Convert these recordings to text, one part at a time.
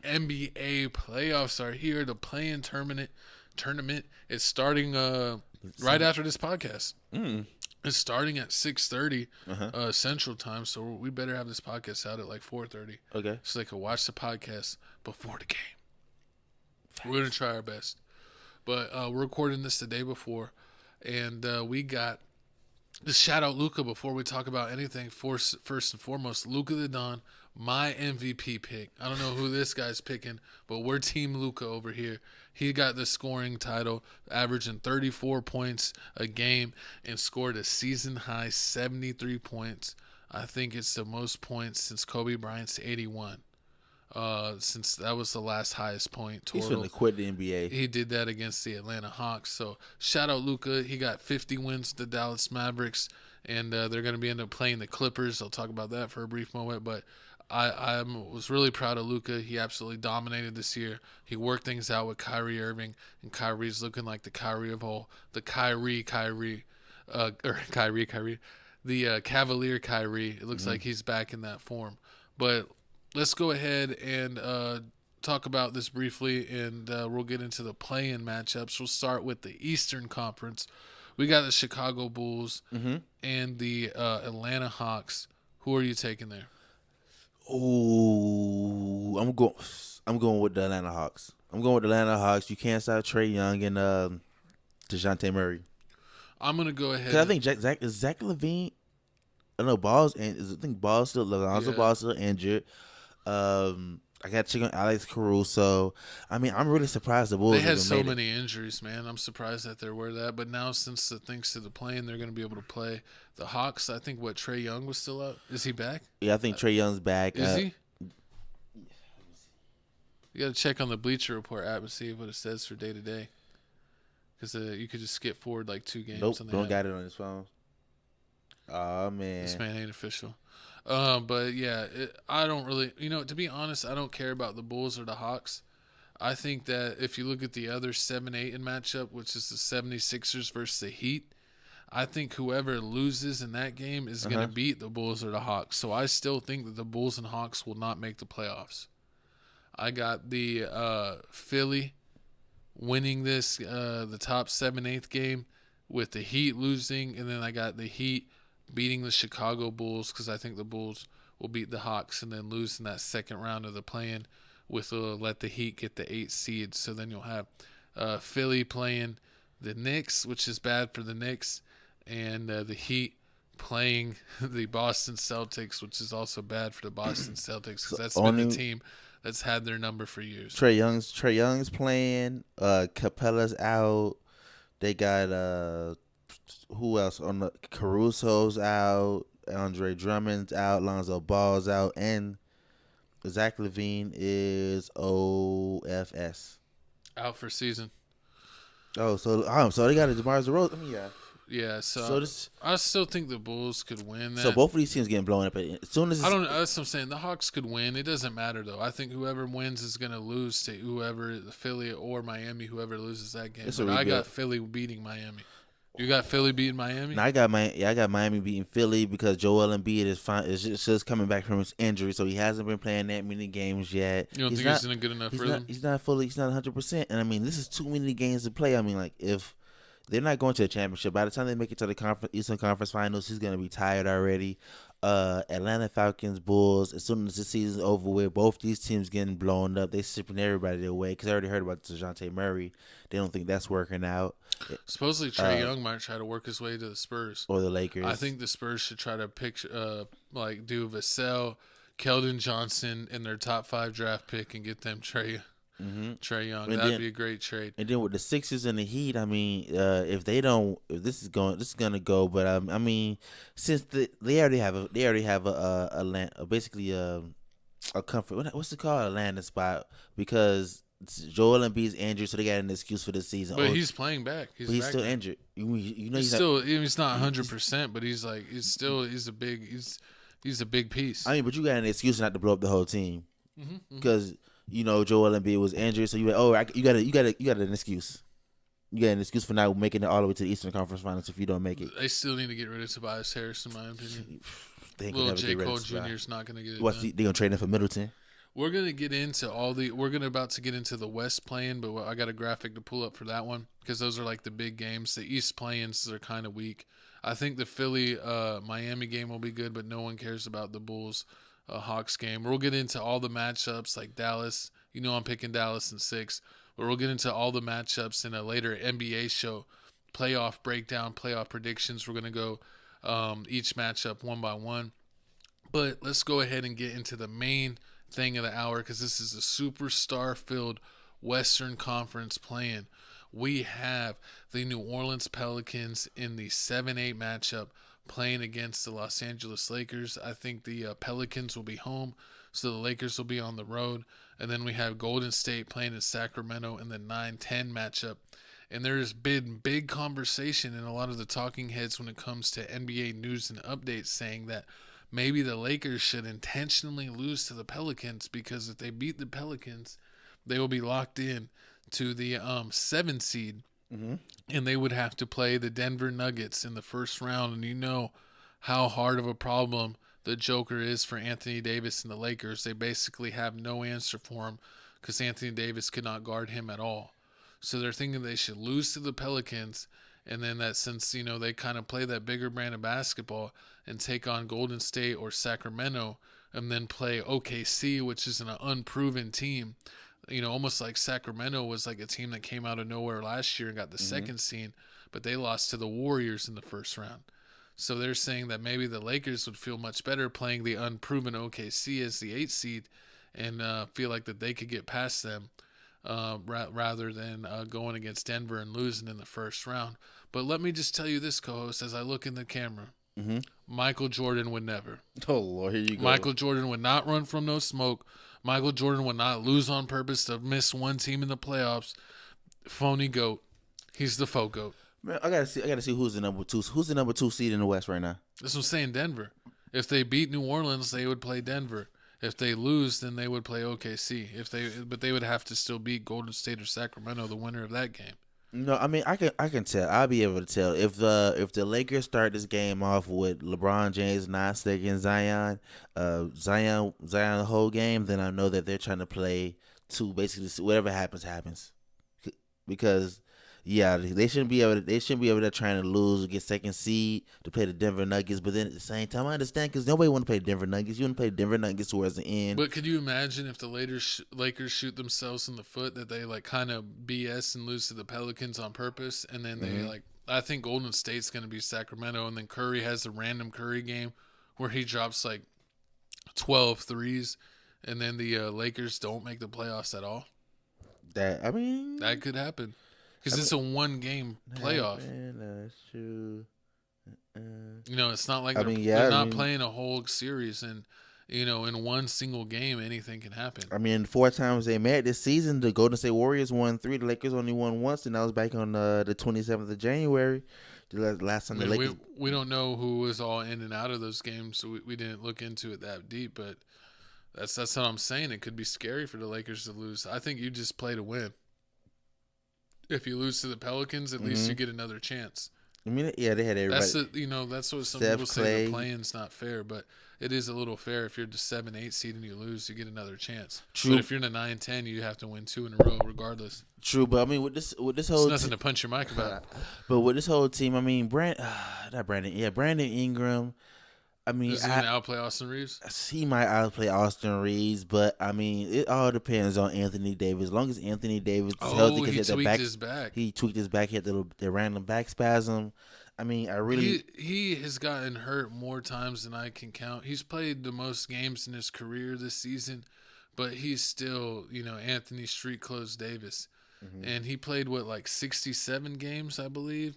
NBA playoffs are here. The play-in tournament is starting right after this podcast. It's starting at 6:30 Central Time, so we better have this podcast out at like 4:30. Okay. So they can watch the podcast before the game. We're going to try our best. But we're recording this the day before, and we got – just shout out Luka before we talk about anything. First and foremost, Luka the Don, my MVP pick. I don't know who this guy's picking, but we're Team Luka over here. He got the scoring title, averaging 34 points a game, and scored a season-high 73 points. I think it's the most points since Kobe Bryant's 81. Since that was the last highest point total. He's finna quit the NBA. He did that against the Atlanta Hawks. So shout out Luka. He got 50 wins with the Dallas Mavericks, and they're going to be end up playing the Clippers. I'll talk about that for a brief moment, but I was really proud of Luka. He absolutely dominated this year. He worked things out with Kyrie Irving, and Kyrie's looking like the Kyrie of all, the Cavalier Kyrie. It looks like he's back in that form. But let's go ahead and talk about this briefly, and we'll get into the play-in matchups. We'll start with the Eastern Conference. We got the Chicago Bulls and the Atlanta Hawks. Who are you taking there? Oh, I'm going with the Atlanta Hawks. You can't stop Trae Young and DeJounte Murray. I'm gonna go ahead. Cause I think Zach LaVine. I know Ball's still Lonzo Ball's still injured. I got to check on Alex Caruso. I mean, I'm really surprised the Bulls. They had so many injuries, man. I'm surprised that there were that. But now, since thanks to the play-in, they're going to be able to play. The Hawks, I think, Trae Young was still out. Is he back? Yeah, I think Trae Young's back. Is he? You got to check on the Bleacher Report app and see what it says for day-to-day. Because you could just skip forward like 2 games. Nope, don't got it on his phone. Oh, man. This man ain't official. But, yeah, I don't really – to be honest, I don't care about the Bulls or the Hawks. I think that if you look at the other 7-8 in matchup, which is the 76ers versus the Heat, I think whoever loses in that game is going to beat the Bulls or the Hawks. So I still think that the Bulls and Hawks will not make the playoffs. I got the Philly winning this, the top 7-8 game with the Heat losing, and then I got the Heat beating the Chicago Bulls because I think the Bulls will beat the Hawks and then lose in that second round of the play-in with let the Heat get the 8 seed. So then you'll have Philly playing the Knicks, which is bad for the Knicks, and the Heat playing the Boston Celtics, which is also bad for the Boston Celtics because that's been the team that's had their number for years. Trae Young's playing. Capella's out. They got who else on the Caruso's out, Andre Drummond's out, Lonzo Ball's out, and Zach LaVine is OFS. Out for season. Oh, so they got a DeMar DeRozan. I mean, yeah. Yeah, so I still think the Bulls could win that. So both of these teams getting blown up as soon as that's what I'm saying. The Hawks could win. It doesn't matter though. I think whoever wins is going to lose to whoever, Philly or Miami, whoever loses that game. But I got Philly beating Miami. You got Philly beating Miami? No, I got Miami beating Philly because Joel Embiid is just coming back from his injury, so he hasn't been playing that many games yet. You don't think he's in a good enough rhythm? He's not 100%. And I mean, this is too many games to play. I mean, like if they're not going to a championship, by the time they make it to the Eastern Conference Finals, he's gonna be tired already. Atlanta Falcons, Bulls. As soon as the season's over with, both these teams getting blown up. They shipping everybody away because I already heard about DeJounte Murray. They don't think that's working out. Supposedly Trae Young might try to work his way to the Spurs or the Lakers. I think the Spurs should try to do Vassell, Keldon Johnson in their top 5 draft pick and get them Trae Young. That'd be a great trade. And then with the Sixers and the Heat, I mean, if this is gonna go. But I mean, since they already have basically a comfort. What's it called? A landing spot because Joel Embiid's injured, so they got an excuse for this season. But he's playing back. He's still injured. He's not 100%, but he's a big piece. I mean, but you got an excuse not to blow up the whole team because. Joel Embiid was injured, so you got an excuse. You got an excuse for not making it all the way to the Eastern Conference Finals if you don't make it. They still need to get rid of Tobias Harris, in my opinion. Little J. Cole Jr. is not going to get it done. They going to trade him for Middleton? We're gonna get into about to get into the West play-in, but I got a graphic to pull up for that one because those are like the big games. The East play-ins are kind of weak. I think the Philly Miami game will be good, but no one cares about the Bulls Hawks game. We'll get into all the matchups like Dallas. You know I'm picking Dallas in 6, but we'll get into all the matchups in a later NBA show. Playoff breakdown, playoff predictions. We're gonna go each matchup one by one. But let's go ahead and get into the main thing of the hour because this is a superstar-filled Western Conference play-in. We have the New Orleans Pelicans in the 7-8 matchup playing against the Los Angeles Lakers. I think the Pelicans will be home, so the Lakers will be on the road. And then we have Golden State playing in Sacramento in the 9-10 matchup. And there's been big conversation in a lot of the talking heads when it comes to NBA news and updates saying that maybe the Lakers should intentionally lose to the Pelicans because if they beat the Pelicans, they will be locked in to the 7 seed, and they would have to play the Denver Nuggets in the first round. And you know how hard of a problem the Joker is for Anthony Davis and the Lakers. They basically have no answer for him because Anthony Davis could not guard him at all. So they're thinking they should lose to the Pelicans, and then that since, you know, they kind of play that bigger brand of basketball and take on Golden State or Sacramento and then play OKC, which is an unproven team. You know, almost like Sacramento was like a team that came out of nowhere last year and got the second seed, but they lost to the Warriors in the first round. So they're saying that maybe the Lakers would feel much better playing the unproven OKC as the 8 seed and feel like that they could get past them rather than going against Denver and losing in the first round. But let me just tell you this, co-host, as I look in the camera. Michael Jordan would never. Oh, Lord, here you go. Michael Jordan would not run from no smoke. Michael Jordan would not lose on purpose to miss one team in the playoffs. Phony GOAT. He's the faux GOAT. Man, I gotta see who's the number 2. Who's the number 2 seed in the West right now? This was saying Denver. If they beat New Orleans, they would play Denver. If they lose, then they would play OKC. But they would have to still beat Golden State or Sacramento, the winner of that game. No, I mean I can tell. I'll be able to tell if the Lakers start this game off with LeBron James not sticking Zion the whole game, then I know that they're trying to play to basically whatever happens, because yeah, they shouldn't be able to trying to lose or get second seed to play the Denver Nuggets. But then at the same time, I understand because nobody want to play Denver Nuggets. You want to play Denver Nuggets towards the end. But could you imagine if the Lakers shoot themselves in the foot that they like kind of BS and lose to the Pelicans on purpose, and then they like I think Golden State's going to be Sacramento, and then Curry has a random Curry game where he drops like 12 threes, and then the Lakers don't make the playoffs at all. That could happen. Because it's a one-game playoff. That's true. You know, it's not like they're not playing a whole series, and you know, in one single game, anything can happen. I mean, 4 times they met this season. The Golden State Warriors won 3. The Lakers only won once, and that was back on the 27th of January. The last time the Lakers. We don't know who was all in and out of those games, so we didn't look into it that deep. But that's what I'm saying. It could be scary for the Lakers to lose. I think you just play to win. If you lose to the Pelicans, at least you get another chance. I mean, yeah, they had everybody. That's what some people say. The play-in's not fair, but it is a little fair. If you're the 7-8 seed and you lose, you get another chance. True. But if you're in the 9-10, you have to win 2 in a row, regardless. True, but I mean, with this whole, it's nothing to punch your mic about. But with this whole team, I mean, Brandon Ingram. I mean, is he going to outplay Austin Reeves? He might outplay Austin Reeves, but I mean, it all depends on Anthony Davis. As long as Anthony Davis is healthy, because he tweaked his back. He tweaked his back. He had the random back spasm. I mean, he has gotten hurt more times than I can count. He's played the most games in his career this season, but he's still, Anthony Street Clothes Davis. And he played, 67 games, I believe?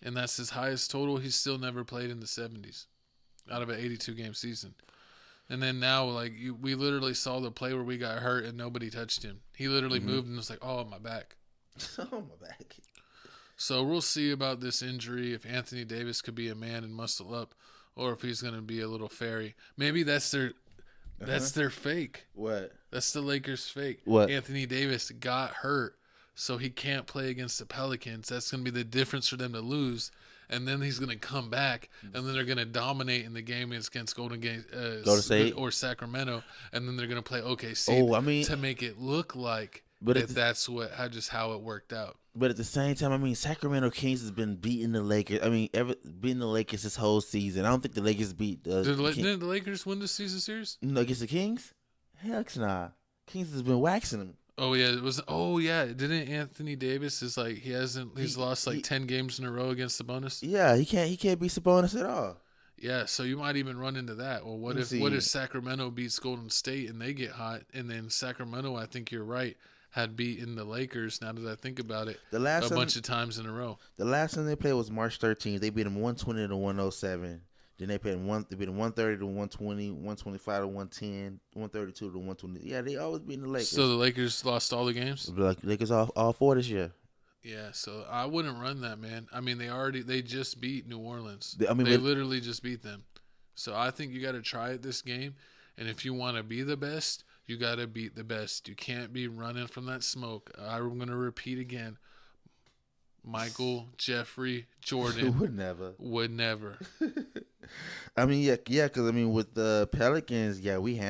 And that's his highest total. He's still never played in the 70s out of an 82-game season. And then now, we literally saw the play where we got hurt and nobody touched him. He literally moved and was like, oh, my back. Oh, my back. So we'll see about this injury, if Anthony Davis could be a man and muscle up, or if he's going to be a little fairy. Maybe that's their fake. What? That's the Lakers' fake. What? Anthony Davis got hurt, so he can't play against the Pelicans. That's going to be the difference for them to lose. and then he's gonna come back, and then they're gonna dominate in the game against Golden State or Sacramento, and then they're gonna play Oh, I OKC mean, to make it look like but that's how it worked out. But at the same time, I mean, Sacramento Kings has been beating the Lakers. I mean, beating the Lakers this whole season. I don't think the Lakers beat. Didn't the Lakers win the season series? No, against the Kings? Heck nah. Kings has been waxing them. Oh yeah, it was. Oh yeah, didn't Anthony Davis he's lost like 10 games in a row against the bonus? Yeah, he can't beat Sabonis at all. Yeah, so you might even run into that. Well, what if Sacramento beats Golden State and they get hot, and then Sacramento, I think you're right, had beaten the Lakers. Now that I think about it, a bunch of times in a row. The last time they played was March 13th. They beat them 120 to 107. Then they beat them 130 to 120, 125 to 110, 132 to 120. Yeah, they always beat the Lakers. So the Lakers lost all the games? The Lakers all 4 this year. Yeah, so I wouldn't run that, man. I mean, they just beat New Orleans. They literally just beat them. So I think you got to try it this game, and if you want to be the best, you got to beat the best. You can't be running from that smoke. I'm going to repeat again. Michael, Jeffrey, Jordan would never. I mean, yeah, because I mean, with the Pelicans, yeah, we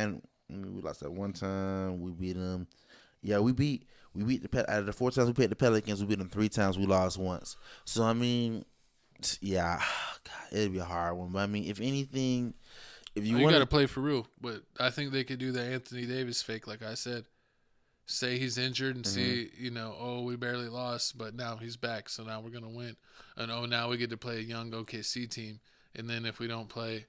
lost that one time. We beat them. Yeah, we beat the out of the 4 times we played the Pelicans, we beat them 3 times. We lost once. So I mean, yeah, God, it'd be a hard one. But I mean, if anything, if you got to play for real. But I think they could do the Anthony Davis fake, like I said. Say he's injured and see, we barely lost, but now he's back, so now we're going to win. And now we get to play a young OKC team. And then if we don't play,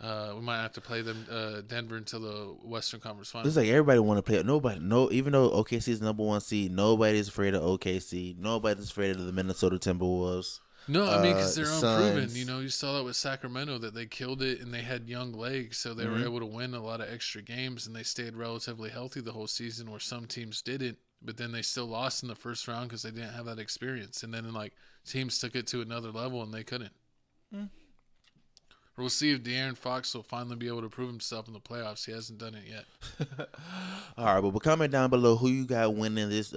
we might have to play them Denver until the Western Conference Finals. It's like everybody want to play. Even though OKC is the number 1 seed, nobody's afraid of OKC. Nobody's afraid of the Minnesota Timberwolves. No, I mean, because they're unproven. You saw that with Sacramento, that they killed it and they had young legs, so they were able to win a lot of extra games, and they stayed relatively healthy the whole season, where some teams didn't. But then they still lost in the first round because they didn't have that experience. And then teams took it to another level and they couldn't. We'll see if De'Aaron Fox will finally be able to prove himself in the playoffs. He hasn't done it yet. All right, but comment down below who you got winning these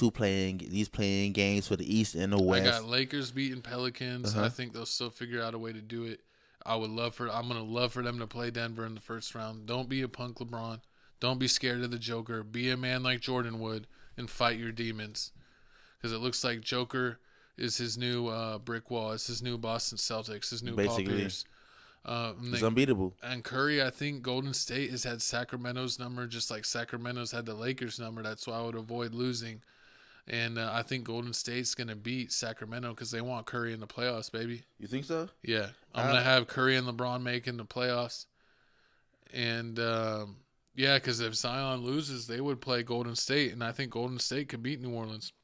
playing games for the East and the West. I got Lakers beating Pelicans. I think they'll still figure out a way to do it. I'm gonna love for them to play Denver in the first round. Don't be a punk LeBron. Don't be scared of the Joker. Be a man like Jordan would and fight your demons. Because it looks like Joker is his new brick wall. It's his new Boston Celtics. His new Paul Pierce. It's unbeatable. And Curry, I think Golden State has had Sacramento's number, just like Sacramento's had the Lakers' number. That's why I would avoid losing. And I think Golden State's going to beat Sacramento because they want Curry in the playoffs, baby. You think so? Yeah. I'm going to have Curry and LeBron making the playoffs. And, because if Zion loses, they would play Golden State. And I think Golden State could beat New Orleans.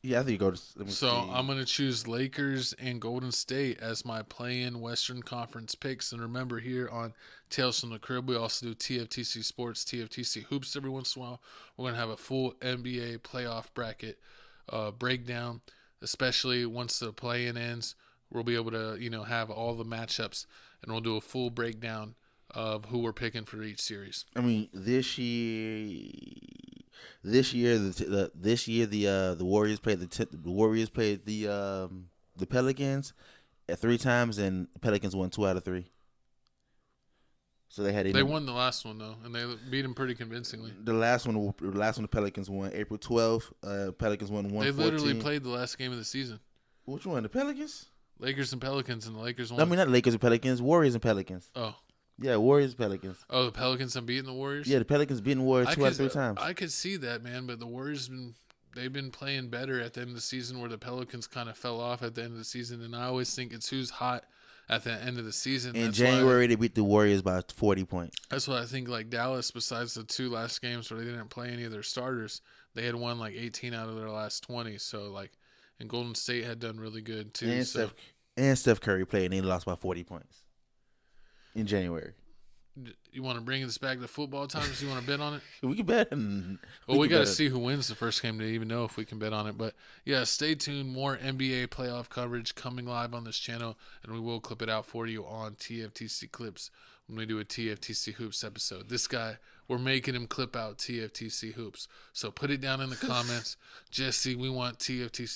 Yeah, I think you go to. So I'm going to choose Lakers and Golden State as my play-in Western Conference picks. And remember, here on Tales from the Crib, we also do TFTC Sports, TFTC Hoops every once in a while. We're going to have a full NBA playoff bracket breakdown, especially once the play-in ends. We'll be able to, have all the matchups, and we'll do a full breakdown of who we're picking for each series. I mean, this year the Warriors played the Pelicans at 3 times, and the Pelicans won 2 out of 3. So they won the last one though, and they beat them pretty convincingly. The last one the Pelicans won April 12th. Pelicans won 114. They literally played the last game of the season. Which one? The Pelicans? Lakers and Pelicans, and the Lakers won. I mean, not Lakers and Pelicans. Warriors and Pelicans. Oh. Yeah, Warriors, Pelicans. Oh, the Pelicans have beaten the Warriors? Yeah, the Pelicans beaten the Warriors 2 out of 3 times. I could see that, man, but the Warriors they've been playing better at the end of the season, where the Pelicans kind of fell off at the end of the season, and I always think it's who's hot at the end of the season. In January, they beat the Warriors by 40 points. That's what I think. Like Dallas, besides the 2 last games where they didn't play any of their starters, they had won like 18 out of their last 20. So and Golden State had done really good too. And Steph Curry played, and they lost by 40 points in January. You want to bring this back to football times? You want to bet on it? We can bet. We got to see who wins the first game to even know if we can bet on it. But, yeah, stay tuned. More NBA playoff coverage coming live on this channel, and we will clip it out for you on TFTC Clips when we do a TFTC Hoops episode. This guy, we're making him clip out TFTC Hoops. So put it down in the comments. Jesse, we want TFTC